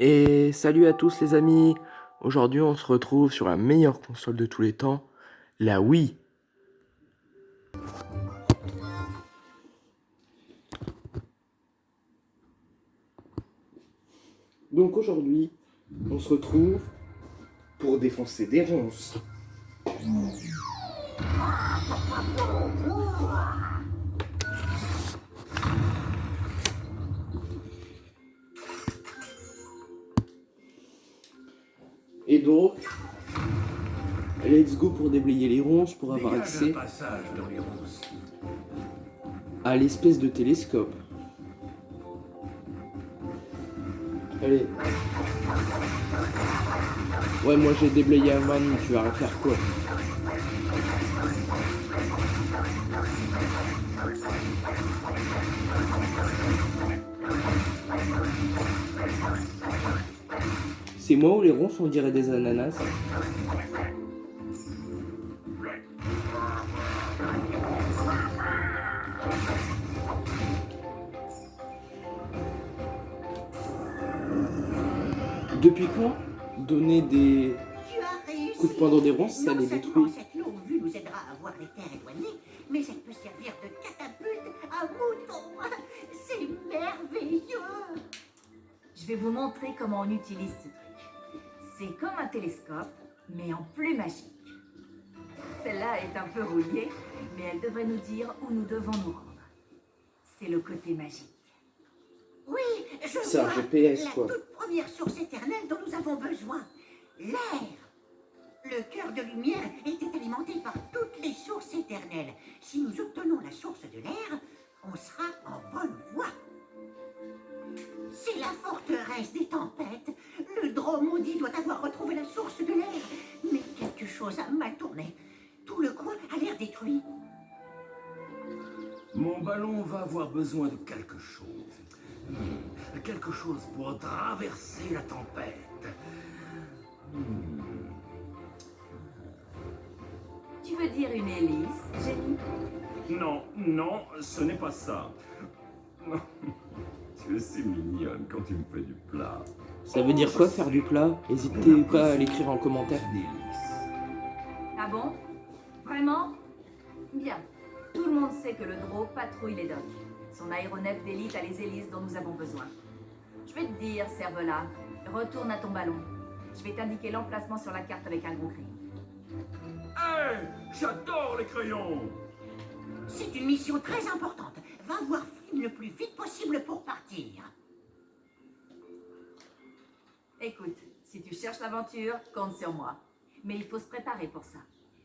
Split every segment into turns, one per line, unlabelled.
Et salut à tous les amis. Aujourd'hui on se retrouve sur la meilleure console de tous les temps, la Wii. Donc aujourd'hui on se retrouve pour défoncer des ronces. Et donc, let's go pour déblayer les ronces, pour avoir accès à l'espèce de télescope. Allez. Ouais, moi j'ai déblayé un man, tu vas refaire quoi? C'est moi ou les ronces on dirait des ananas? Depuis quand donner des coups de poing dans des ronces, ça les détruit?
Cette longue vue nous aidera à voir les terres éloignées, mais elle peut servir de catapulte à moutons. C'est merveilleux.
Je vais vous montrer comment on utilise ce truc. C'est comme un télescope, mais en plus magique. Celle-là est un peu rouillée, mais elle devrait nous dire où nous devons nous rendre. C'est le côté magique.
Oui, je
C'est un
vois
GPS,
la
quoi.
toute première source éternelle dont nous avons besoin, l'air. Le cœur de lumière était alimenté par toutes les sources éternelles. Si nous obtenons la source de l'air, on sera en bonne voie. C'est la forteresse des tempêtes. Le drôme maudit doit avoir retrouvé la source de l'air. Mais quelque chose a mal tourné. Tout le coin a l'air détruit.
Mon ballon va avoir besoin de quelque chose. Quelque chose pour traverser la tempête.
Tu veux dire une hélice, Jenny?
Non, non, ce n'est pas ça. Tu es si mignonne quand tu me fais du plat.
Ça veut dire quoi faire du plat? N'hésitez pas à l'écrire en commentaire.
Une hélice.
Ah bon? Vraiment? Bien. Tout le monde sait que le Drô patrouille les docks. Son aéronef d'élite a les hélices dont nous avons besoin. Je vais te dire, Cervelas, retourne à ton ballon. Je vais t'indiquer l'emplacement sur la carte avec un gros crayon.
Hey, j'adore les crayons.
C'est une mission très importante. Va voir Flynn le plus vite possible pour partir.
Écoute, si tu cherches l'aventure, compte sur moi. Mais il faut se préparer pour ça.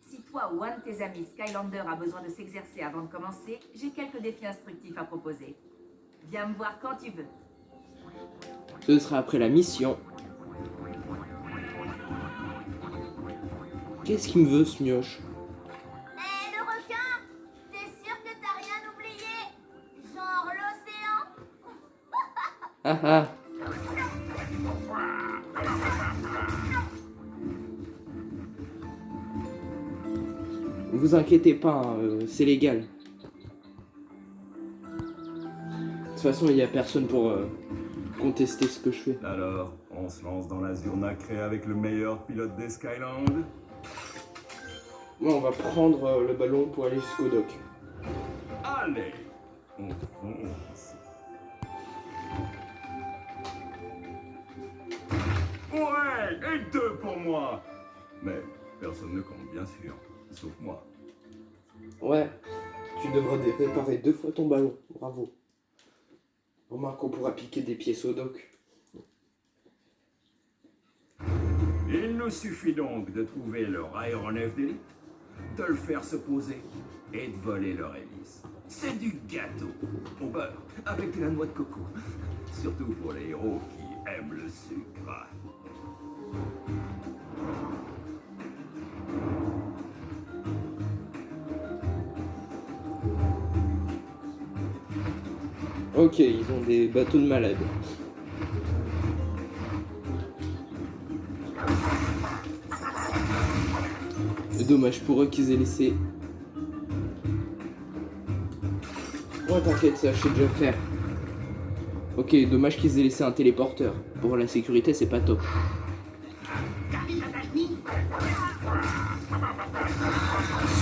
Si toi ou un de tes amis Skylander a besoin de s'exercer avant de commencer, j'ai quelques défis instructifs à proposer. Viens me voir quand tu veux.
Ce sera après la mission. Qu'est-ce qu'il me veut, ce mioche?
Hé, le requin! T'es sûr que t'as rien oublié? Genre l'océan?
Ah ah. Vous inquiétez pas, hein, c'est légal. De toute façon, il n'y a personne pour contester ce que je fais.
Alors, on se lance dans l'azur nacré avec le meilleur pilote des Skyland.
Moi, on va prendre le ballon pour aller jusqu'au dock.
Allez, on fonce. Ouais, et 2 pour moi. Mais personne ne compte, bien sûr, sauf moi.
Ouais, tu devras réparer 2 fois ton ballon. Bravo. Remarque qu'on pourra piquer des pièces au dock.
Il nous suffit donc de trouver leur aéronef d'élite, de le faire se poser et de voler leur hélice. C'est du gâteau au beurre avec de la noix de coco. Surtout pour les héros qui aiment le sucre.
Ok, ils ont des bateaux de malades. Dommage pour eux qu'ils aient laissé. Ouais, t'inquiète, ça je sais déjà faire. Ok, dommage qu'ils aient laissé un téléporteur. Pour la sécurité, c'est pas top.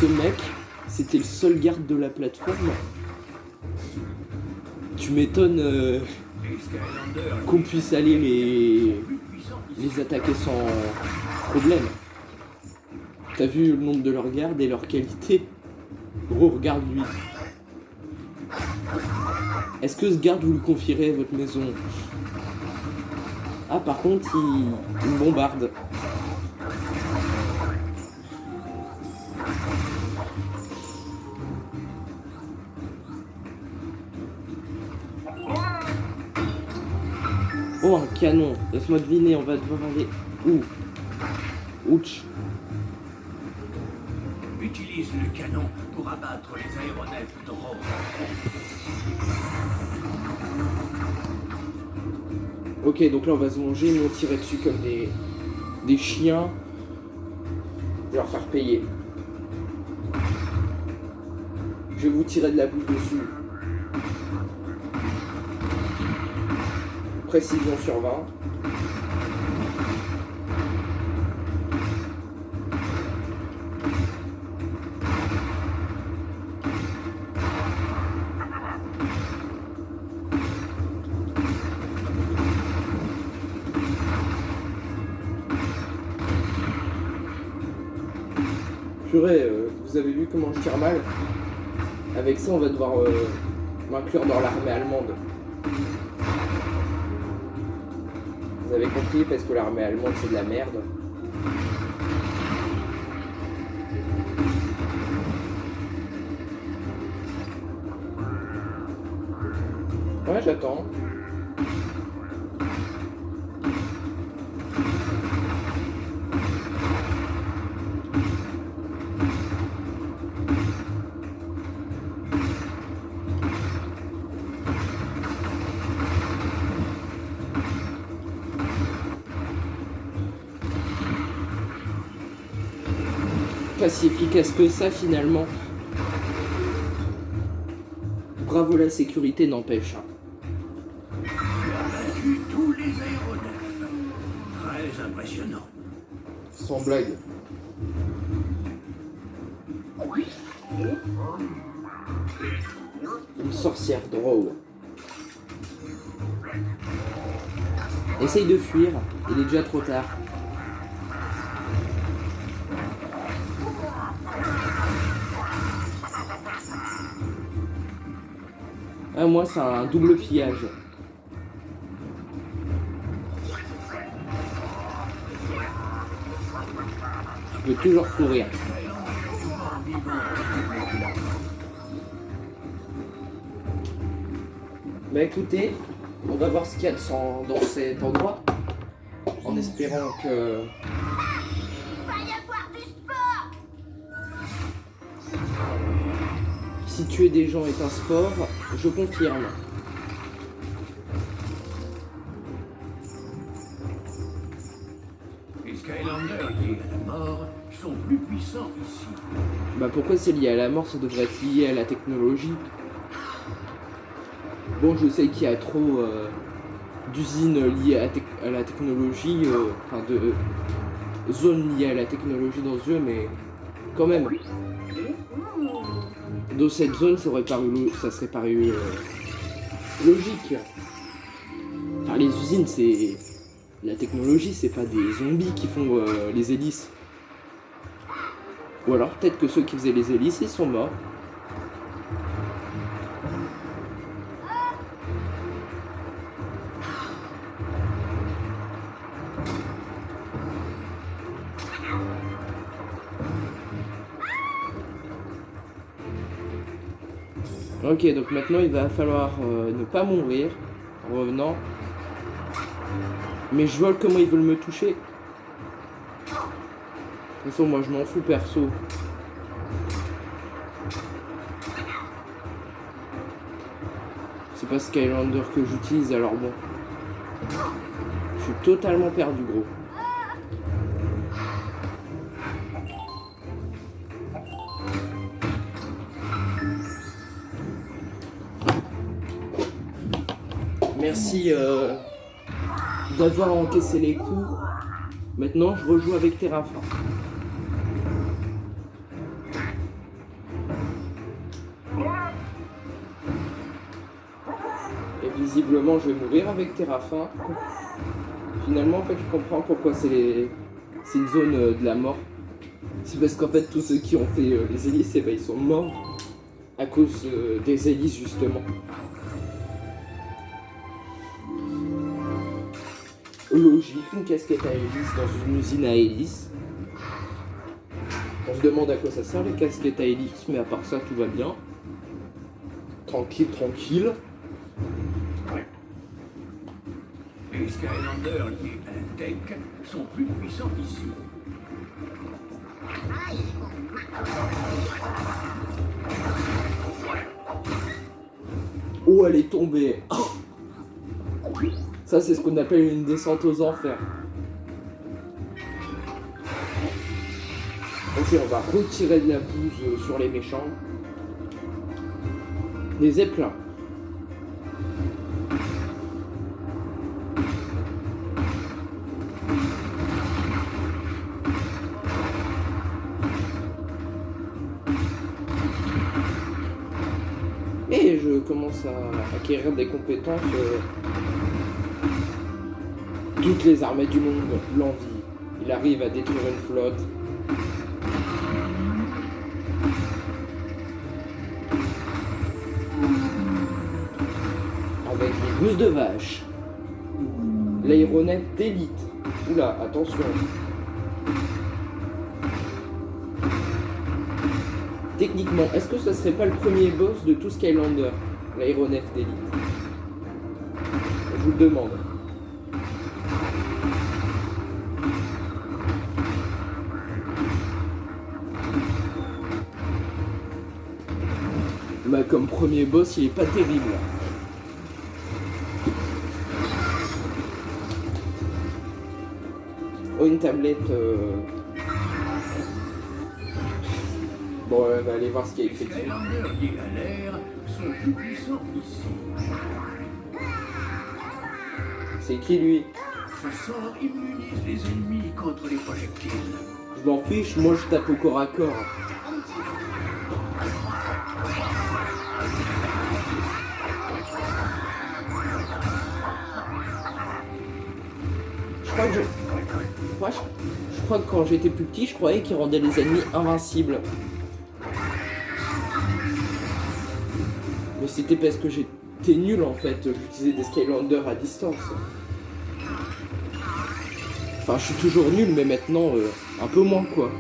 Ce mec, c'était le seul garde de la plateforme. Tu m'étonnes
Les Skylanders,
qu'on puisse aller les attaquer sans problème. T'as vu le nombre de leurs gardes et leur qualité? Gros, regarde lui. Est-ce que ce garde vous lui confierez votre maison? Ah, par contre, il me bombarde. Oh, un canon. Laisse-moi deviner, on va devoir aller où? Ouch.
utilise le canon pour abattre les aéronefs drôles.
Ok, donc là on va se manger, ils vont tirer dessus comme des chiens. Je vais leur faire payer. Je vais vous tirer de la bouffe dessus. Précision sur 20. Purée, vous avez vu comment je tire mal? Avec ça, on va devoir m'inclure dans l'armée allemande. Vous avez compris, parce que l'armée allemande, c'est de la merde. Ouais, j'attends. Pas si efficace que ça finalement. Bravo la sécurité n'empêche.
Tu as vaincu tous les aéronefs. Très impressionnant.
Sans blague. Une sorcière drôle. Essaye de fuir, il est déjà trop tard. Ah, moi c'est un double pillage. Tu peux toujours courir. Bah écoutez, on va voir ce qu'il y a dans cet endroit. En espérant que...
Va y avoir du sport.
Si tuer des gens est un sport, je confirme.
Les Skylanders liés à la mort sont plus puissants ici.
Bah pourquoi c'est lié à la mort, ça devrait être lié à la technologie. Bon, je sais qu'il y a trop d'usines liées à la technologie, enfin de zones liées à la technologie dans ce jeu, mais quand même. Dans cette zone, ça serait paru logique. Enfin, les usines, c'est... La technologie, c'est pas des zombies qui font les hélices. Ou alors, peut-être que ceux qui faisaient les hélices, ils sont morts. Ok, donc maintenant il va falloir ne pas mourir en revenant. Mais je vois comment ils veulent me toucher. De toute façon, moi je m'en fous perso. C'est pas Skylander que j'utilise, alors bon. Je suis totalement perdu, gros. Merci d'avoir encaissé les coups. Maintenant, je rejoue avec Terrafin. Et visiblement, je vais mourir avec Terrafin. Finalement, en fait, je comprends pourquoi c'est une zone de la mort. C'est parce qu'en fait, tous ceux qui ont fait les hélices, eh ben, ils sont morts à cause des hélices, justement. Logique, une casquette à hélice dans une usine à hélice. On se demande à quoi ça sert les casquettes à hélice, mais à part ça, tout va bien. Tranquille, tranquille.
Les Skylanders liés à la tech sont plus puissants ici.
Oh, elle est tombée. Oh. Ça, c'est ce qu'on appelle une descente aux enfers. Ok, on va retirer de la bouse sur les méchants. Les zeppelins. Et je commence à acquérir des compétences. Toutes les armées du monde l'envient. Il arrive à détruire une flotte. Avec les gousses de vache. L'aéronef d'élite. Oula, attention. Techniquement, est-ce que ce serait pas le premier boss de tout Skylander, l'aéronef d'élite? Je vous le demande. Bah, comme premier boss, il est pas terrible. Oh, une tablette. Bon, on va aller voir ce qu'il y a écrit
Les
dessus.
Skylanders liés à l'air sont plus puissants ici.
C'est qui lui?
Ce sort immunise les ennemis contre les projectiles.
Je m'en fiche, moi je tape au corps à corps. Je crois que quand j'étais plus petit, je croyais qu'il rendait les ennemis invincibles. Mais c'était parce que j'étais nul en fait, j'utilisais des Skylanders à distance. Enfin, je suis toujours nul, mais maintenant, un peu moins quoi.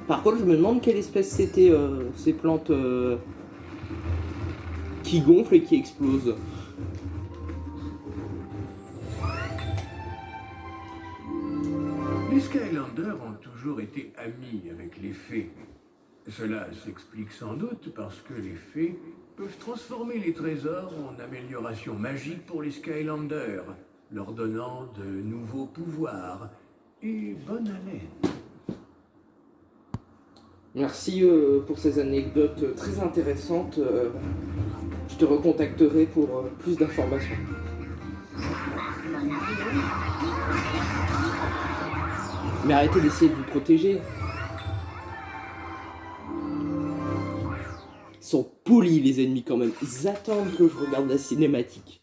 Par contre, je me demande quelle espèce c'était, ces plantes qui gonflent et qui explosent.
Les Skylanders ont toujours été amis avec les fées. Cela s'explique sans doute parce que les fées peuvent transformer les trésors en améliorations magiques pour les Skylanders, leur donnant de nouveaux pouvoirs et bonne haleine.
Merci pour ces anecdotes très intéressantes. Je te recontacterai pour plus d'informations. Mais arrêtez d'essayer de vous protéger. Ils sont polis les ennemis quand même. Ils attendent que je regarde la cinématique.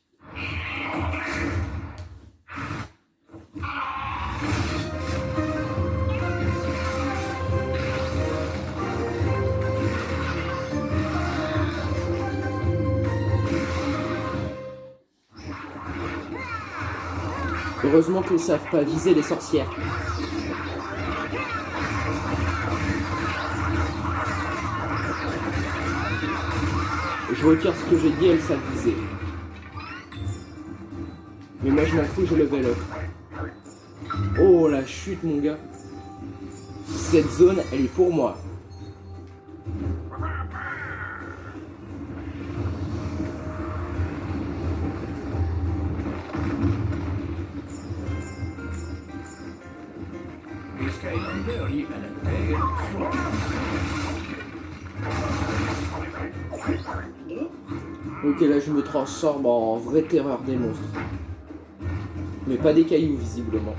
Heureusement qu'ils savent pas viser les sorcières. Je retire ce que j'ai dit, elles savent viser. Mais moi je m'en fous, je level up. Oh la chute mon gars. Cette zone, elle est pour moi.
Les Skylanders liés à la Terre sont puissants.
Ok, là je me transforme en vraie terreur des monstres. Mais pas des cailloux, visiblement.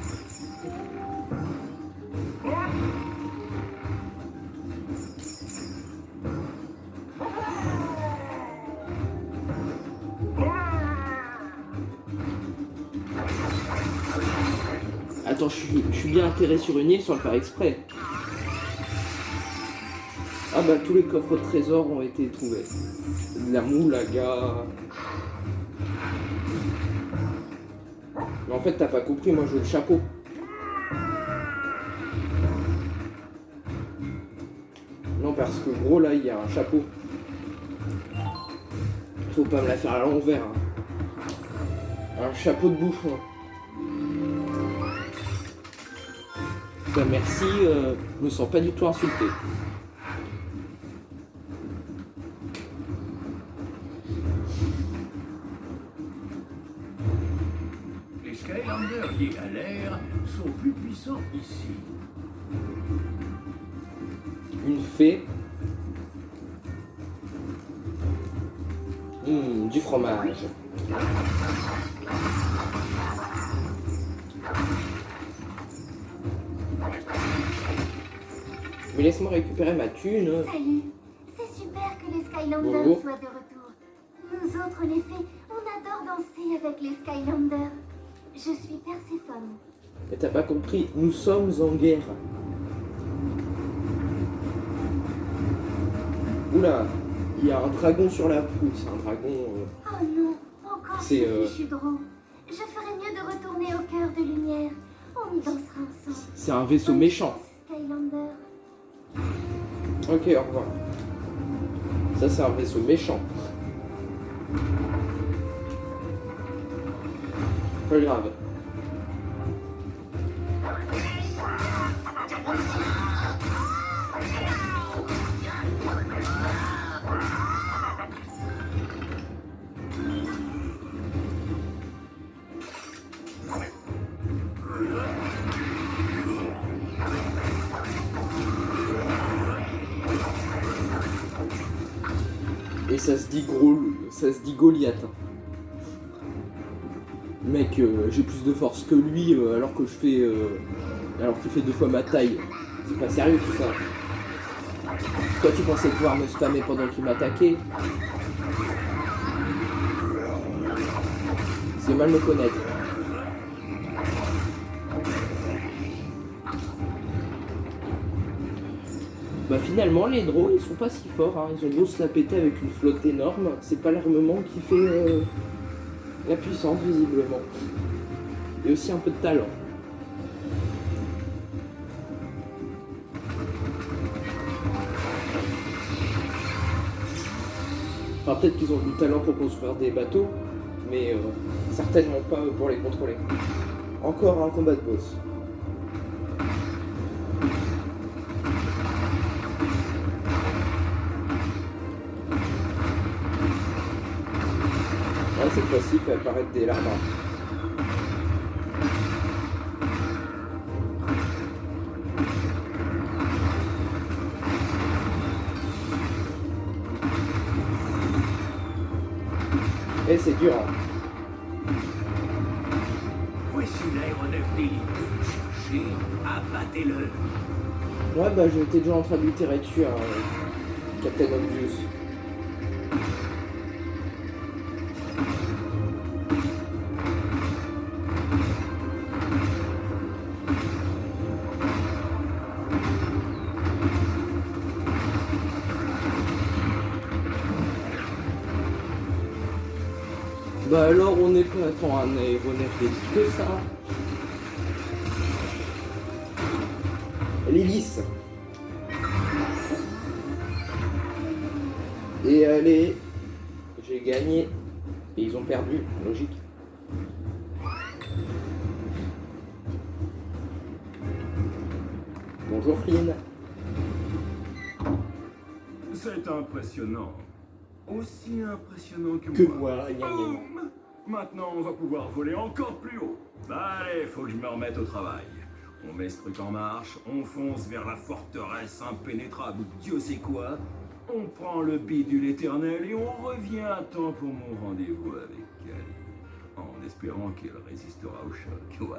Attends, je suis bien atterré sur une île sans le faire exprès. Ah bah tous les coffres de trésors ont été trouvés. De la moulaga. Mais en fait t'as pas compris, moi je veux le chapeau. Non parce que gros là il y a un chapeau. Faut pas me la faire à l'envers. Hein. Un chapeau de bouffon. Bah merci, je me sens pas du tout insulté.
Les Skylanders liés à l'air sont plus puissants ici.
Une fée. Du fromage. Mais laisse-moi récupérer ma thune.
Salut. C'est super que les Skylanders
Bonjour.
soient de retour. Nous autres, les fées, on adore danser avec les Skylanders. Je suis Perséphone.
Et t'as pas compris, nous sommes en guerre. Oula, il y a un dragon sur la proue, c'est un dragon...
Oh non, encore
C'est,
ce fichu drôle. Je ferais mieux de retourner au cœur de lumière. On y dansera ensemble.
C'est un vaisseau
Bonne
méchant.
chance, Skylander.
Ok, au revoir. Ça c'est un vaisseau méchant. Pas grave. Et ça se dit Goliath. Mec, j'ai plus de force que lui alors qu'il fait 2 fois ma taille. C'est pas sérieux tout ça. Toi tu pensais pouvoir me spammer pendant qu'il m'attaquait? C'est mal me connaître. Bah finalement les drôles ils sont pas si forts, hein. Ils ont beau se la péter avec une flotte énorme, c'est pas l'armement qui fait la puissance visiblement. Et aussi un peu de talent. Enfin peut-être qu'ils ont du talent pour construire des bateaux, mais certainement pas pour les contrôler. Encore un combat de boss. Cette fois-ci, il fait apparaître des larmes. Et c'est dur. Hein.
Voici l'aéronef d'élite que vous cherchez, abattez-le.
Ouais, bah j'étais déjà en train de lui tirer dessus, hein, Captain Obvious. Bah alors on n'est pas tant un aéronef d'élite que ça. L'hélice. Et allez, j'ai gagné. Et ils ont perdu, logique. Bonjour Flynn.
C'est impressionnant. Aussi impressionnant
Que
moi.
moi, gna, gna, gna.
Maintenant, on va pouvoir voler encore plus haut. Bah allez, faut que je me remette au travail. On met ce truc en marche, on fonce vers la forteresse impénétrable ou Dieu sait quoi. On prend le bidule éternel et on revient à temps pour mon rendez-vous avec Cali. En espérant qu'elle résistera au choc. Ouais.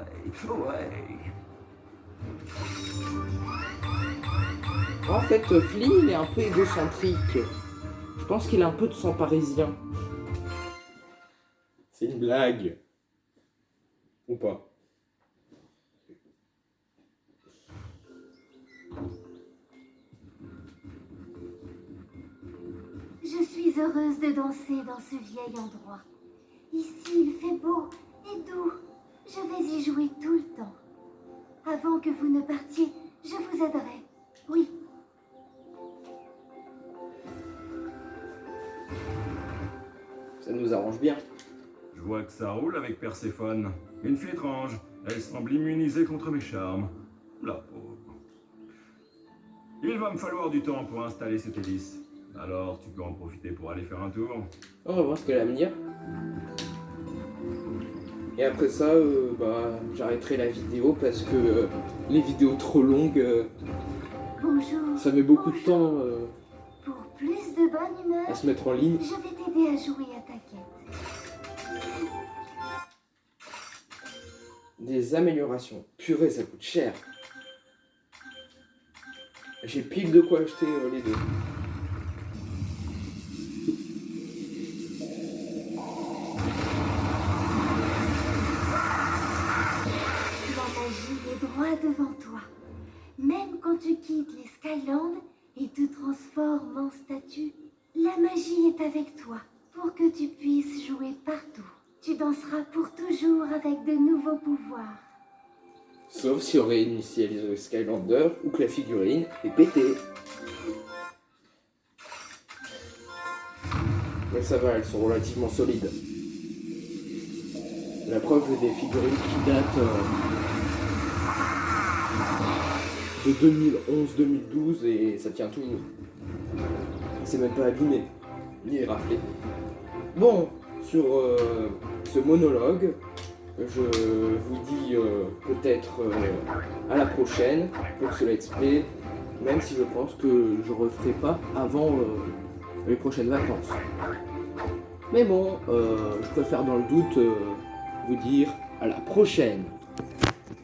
En fait, Flea, il est un peu égocentrique. Je pense qu'il a un peu de sang parisien. C'est une blague. Ou pas.
Je suis heureuse de danser dans ce vieil endroit. Ici, il fait beau et doux. Je vais y jouer tout le temps. Avant que vous ne partiez, je vous aiderai. Oui.
Ça nous arrange bien.
Je vois que ça roule avec Perséphone. Une fille étrange. Elle semble immunisée contre mes charmes. La pauvre. Il va me falloir du temps pour installer cette hélice. Alors, tu peux en profiter pour aller faire un tour.
On va voir ce qu'elle a à me dire. Et après ça, j'arrêterai la vidéo parce que les vidéos trop longues,
Bonjour.
ça met beaucoup de temps
Pour plus de bonne humeur,
à se mettre en ligne.
je vais t'aider à jouer à ta quête.
Des améliorations. Purée, ça coûte cher. J'ai pile de quoi acheter les deux.
La magie est droit devant toi. Même quand tu quittes les Skylands et te transformes en statue, la magie est avec toi pour que tu puisses jouer partout. Tu danseras pour toujours avec de nouveaux pouvoirs.
Sauf si on réinitialise le Skylander ou que la figurine est pétée. Mais ça va, elles sont relativement solides. La preuve des figurines qui datent de 2011-2012 et ça tient toujours. C'est même pas abîmé, ni raflé. Bon, sur ce monologue, je vous dis peut-être à la prochaine pour ce let's play, même si je pense que je referai pas avant les prochaines vacances. Mais bon, je préfère dans le doute vous dire à la prochaine.